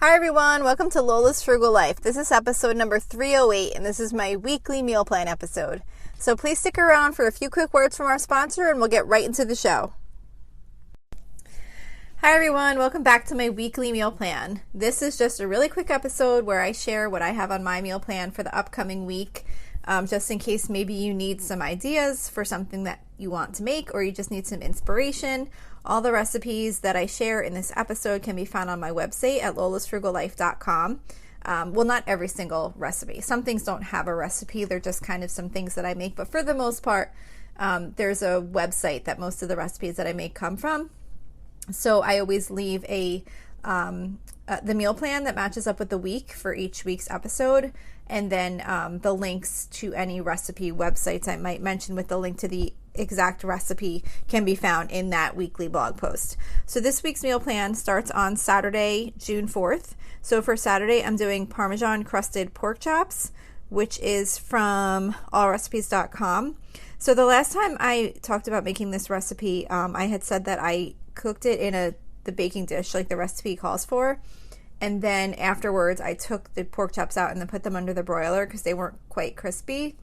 Hi everyone, welcome to Lola's Frugal Life. This is episode number 308 and this is my weekly meal plan episode. So please stick around for a few quick words from our sponsor and we'll get right into the show. Hi everyone, welcome back to my weekly meal plan. This is just a really quick episode where I share what I have on my meal plan for the upcoming week, just in case maybe you need some ideas for something that you want to make or you just need some inspiration. All the recipes that I share in this episode can be found on my website at lolasfrugallife.com. Well, not every single recipe. Some things don't have a recipe. They're just kind of some things that I make. But for the most part, there's a website that most of the recipes that I make come from. So I always leave the meal plan that matches up with the week for each week's episode. And then the links to any recipe websites I might mention with the link to the exact recipe can be found in that weekly blog post. So this week's meal plan starts on Saturday, June 4th. So for Saturday, I'm doing Parmesan crusted pork chops, which is from allrecipes.com. So the last time I talked about making this recipe, I had said that I cooked it in the baking dish like the recipe calls for. And then afterwards, I took the pork chops out and then put them under the broiler because they weren't quite crispy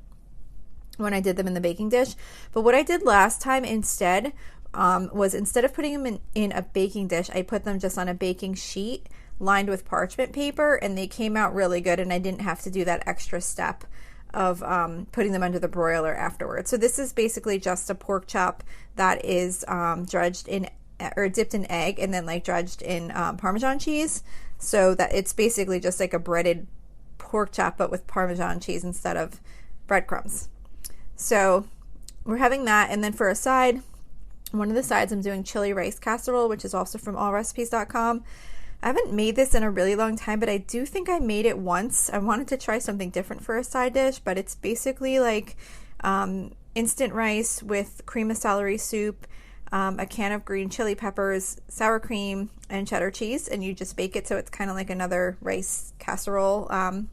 when I did them in the baking dish. But what I did last time instead was instead of putting them in a baking dish, I put them just on a baking sheet lined with parchment paper, and they came out really good, and I didn't have to do that extra step of putting them under the broiler afterwards. So this is basically just a pork chop that is dredged in or dipped in egg and then like dredged in Parmesan cheese, so that it's basically just like a breaded pork chop but with Parmesan cheese instead of breadcrumbs. So we're having that, and then for a side, one of the sides I'm doing chili rice casserole, which is also from allrecipes.com. I haven't made this in a really long time, but I do think I made it once. I wanted to try something different for a side dish, but it's basically like instant rice with cream of celery soup, a can of green chili peppers, sour cream, and cheddar cheese, and you just bake it so it's kind of like another rice casserole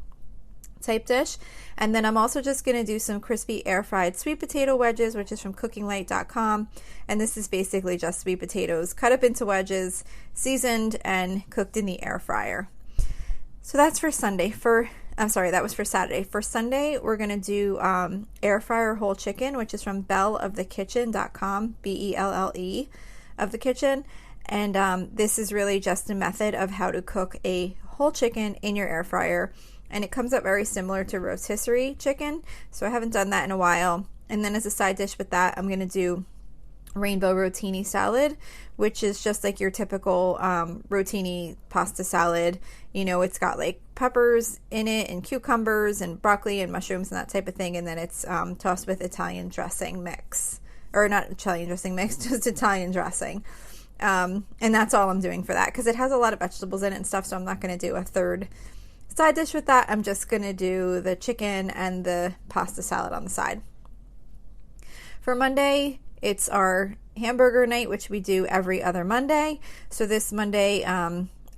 type dish. And then I'm also just going to do some crispy air fried sweet potato wedges, which is from cookinglight.com, and this is basically just sweet potatoes cut up into wedges, seasoned and cooked in the air fryer. So that's for Sunday. That was for Saturday. For Sunday, we're going to do air fryer whole chicken, which is from bellofthekitchen.com, BELLE of the kitchen. And this is really just a method of how to cook a whole chicken in your air fryer. And it comes up very similar to rotisserie chicken. So I haven't done that in a while. And then as a side dish with that, I'm going to do rainbow rotini salad, which is just like your typical rotini pasta salad. You know, it's got like peppers in it and cucumbers and broccoli and mushrooms and that type of thing. And then it's tossed with Italian dressing mix. Or not Italian dressing mix, just Italian dressing. And that's all I'm doing for that because it has a lot of vegetables in it and stuff. So I'm not going to do a third side dish with that. I'm just going to do the chicken and the pasta salad on the side. For Monday, it's our hamburger night, which we do every other Monday. So this Monday,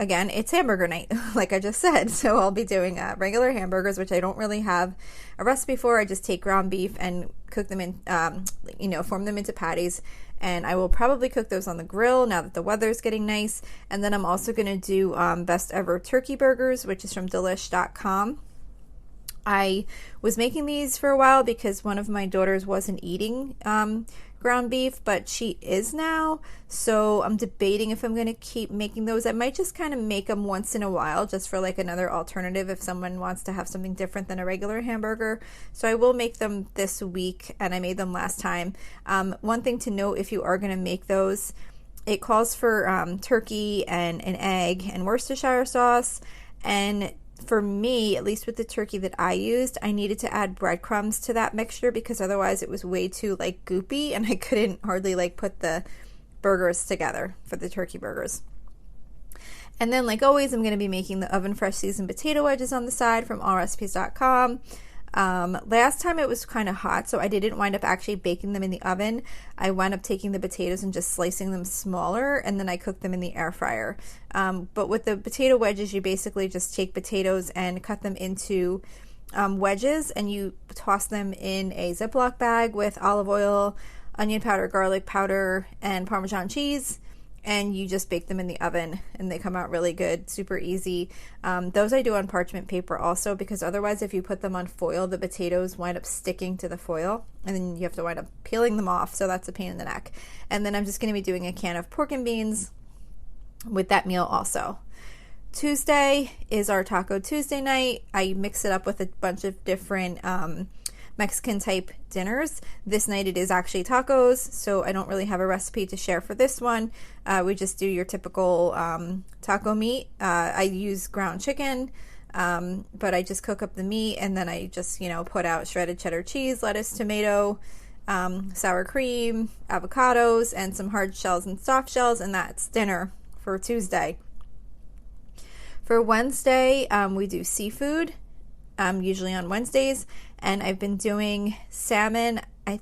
again, it's hamburger night, like I just said. So I'll be doing regular hamburgers, which I don't really have a recipe for. I just take ground beef and cook them in, form them into patties. And I will probably cook those on the grill now that the weather's getting nice. And then I'm also going to do best ever turkey burgers, which is from delish.com. I was making these for a while because one of my daughters wasn't eating ground beef, but she is now. So I'm debating if I'm going to keep making those. I might just kind of make them once in a while just for like another alternative if someone wants to have something different than a regular hamburger. So I will make them this week, and I made them last time. One thing to note, if you are going to make those, it calls for turkey and an egg and Worcestershire sauce. And for me, at least with the turkey that I used, I needed to add breadcrumbs to that mixture because otherwise it was way too like goopy and I couldn't hardly like put the burgers together for the turkey burgers. And then like always, I'm going to be making the oven fresh seasoned potato wedges on the side from allrecipes.com. Last time it was kind of hot, so I didn't wind up actually baking them in the oven. I wound up taking the potatoes and just slicing them smaller, and then I cooked them in the air fryer. But with the potato wedges, you basically just take potatoes and cut them into wedges, and you toss them in a Ziploc bag with olive oil, onion powder, garlic powder, and Parmesan cheese. and you just bake them in the oven and they come out really good, super easy. Those I do on parchment paper also, because otherwise if you put them on foil, the potatoes wind up sticking to the foil and then you have to wind up peeling them off, so that's a pain in the neck. And then I'm just going to be doing a can of pork and beans with that meal also. Tuesday is our Taco Tuesday night. I mix it up with a bunch of different Mexican type dinners. This night it is actually tacos, so I don't really have a recipe to share for this one. We just do your typical taco meat. I use ground chicken, but I just cook up the meat and then I just, put out shredded cheddar cheese, lettuce, tomato, sour cream, avocados, and some hard shells and soft shells, and that's dinner for Tuesday. For Wednesday, we do seafood, usually on Wednesdays, and I've been doing salmon, I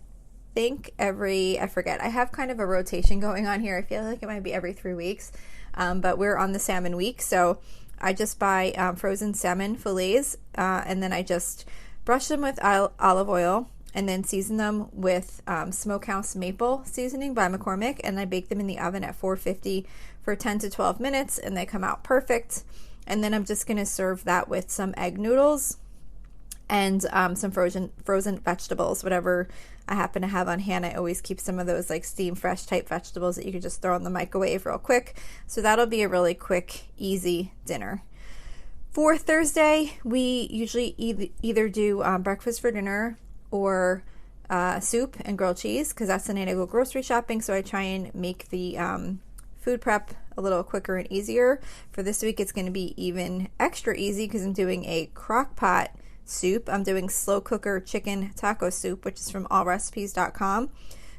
forget. I have kind of a rotation going on here. I feel like it might be every 3 weeks, but we're on the salmon week, so I just buy frozen salmon fillets, and then I just brush them with olive oil, and then season them with Smokehouse Maple seasoning by McCormick, and I bake them in the oven at 450 for 10 to 12 minutes, and they come out perfect. And then I'm just going to serve that with some egg noodles and some frozen vegetables, whatever I happen to have on hand. I always keep some of those like steam fresh type vegetables that you can just throw in the microwave real quick. So that'll be a really quick, easy dinner. For Thursday, we usually either do breakfast for dinner or soup and grilled cheese, because that's the night I go grocery shopping, so I try and make the food prep a little quicker and easier. For this week, it's going to be even extra easy because I'm doing a crock pot soup. I'm doing slow cooker chicken taco soup, which is from allrecipes.com.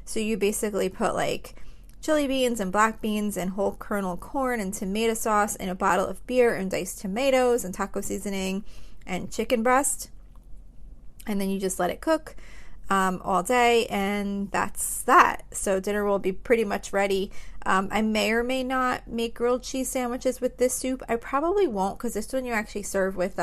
So you basically put like chili beans and black beans and whole kernel corn and tomato sauce in a bottle of beer and diced tomatoes and taco seasoning and chicken breast. And then you just let it cook all day, and that's that. So dinner will be pretty much ready. I may or may not make grilled cheese sandwiches with this soup. I probably won't, because this one you actually serve with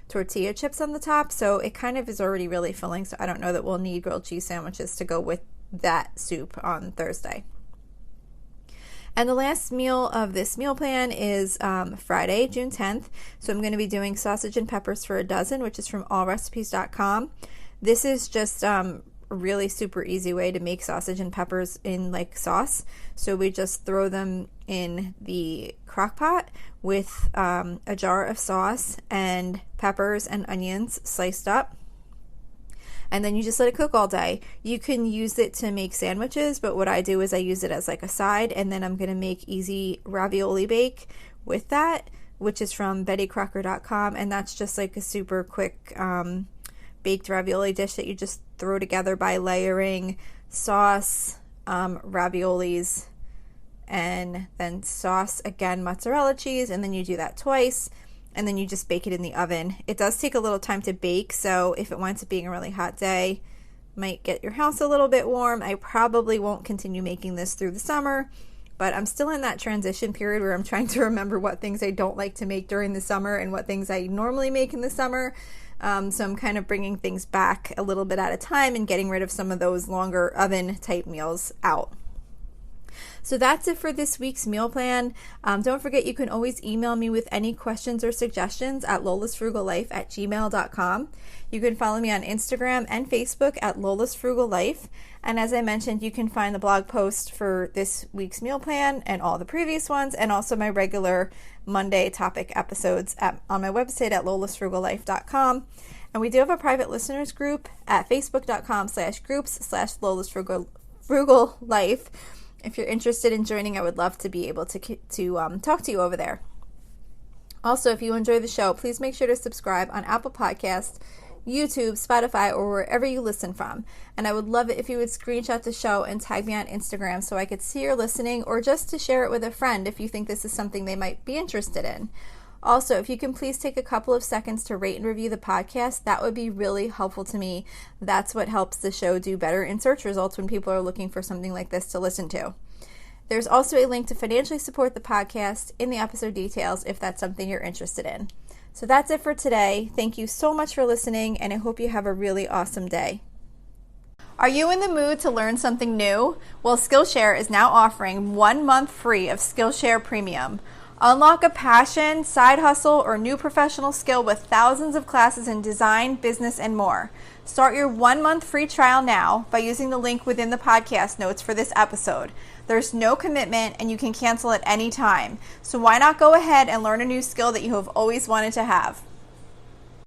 tortilla chips on the top, so it kind of is already really filling, so I don't know that we'll need grilled cheese sandwiches to go with that soup on Thursday. And the last meal of this meal plan is Friday, June 10th. So I'm going to be doing sausage and peppers for a dozen, which is from allrecipes.com. This is just a really super easy way to make sausage and peppers in like sauce. So we just throw them in the crock pot with a jar of sauce and peppers and onions sliced up. And then you just let it cook all day. You can use it to make sandwiches, but what I do is I use it as like a side, and then I'm going to make easy ravioli bake with that, which is from bettycrocker.com, and that's just like a super quick baked ravioli dish that you just throw together by layering sauce, raviolis, and then sauce, again, mozzarella cheese, and then you do that twice. And then you just bake it in the oven. It does take a little time to bake, so if it winds up being a really hot day, might get your house a little bit warm. I probably won't continue making this through the summer, but I'm still in that transition period where I'm trying to remember what things I don't like to make during the summer and what things I normally make in the summer. So I'm kind of bringing things back a little bit at a time and getting rid of some of those longer oven type meals out. So that's it for this week's meal plan. Don't forget, you can always email me with any questions or suggestions at lolasfrugallife@gmail.com. You can follow me on Instagram and Facebook at lolasfrugallife. And as I mentioned, you can find the blog post for this week's meal plan and all the previous ones, and also my regular Monday topic episodes on my website at lolasfrugallife.com. And we do have a private listeners group at facebook.com/groups/lolasfrugallife. If you're interested in joining, I would love to be able to talk to you over there. Also, if you enjoy the show, please make sure to subscribe on Apple Podcasts, YouTube, Spotify, or wherever you listen from. And I would love it if you would screenshot the show and tag me on Instagram so I could see you're listening, or just to share it with a friend if you think this is something they might be interested in. Also, if you can please take a couple of seconds to rate and review the podcast, that would be really helpful to me. That's what helps the show do better in search results when people are looking for something like this to listen to. There's also a link to financially support the podcast in the episode details if that's something you're interested in. So that's it for today. Thank you so much for listening, and I hope you have a really awesome day. Are you in the mood to learn something new? Well, Skillshare is now offering 1 month free of Skillshare Premium. Unlock a passion, side hustle, or new professional skill with thousands of classes in design, business, and more. Start your 1 month free trial now by using the link within the podcast notes for this episode. There's no commitment and you can cancel at any time. So why not go ahead and learn a new skill that you have always wanted to have?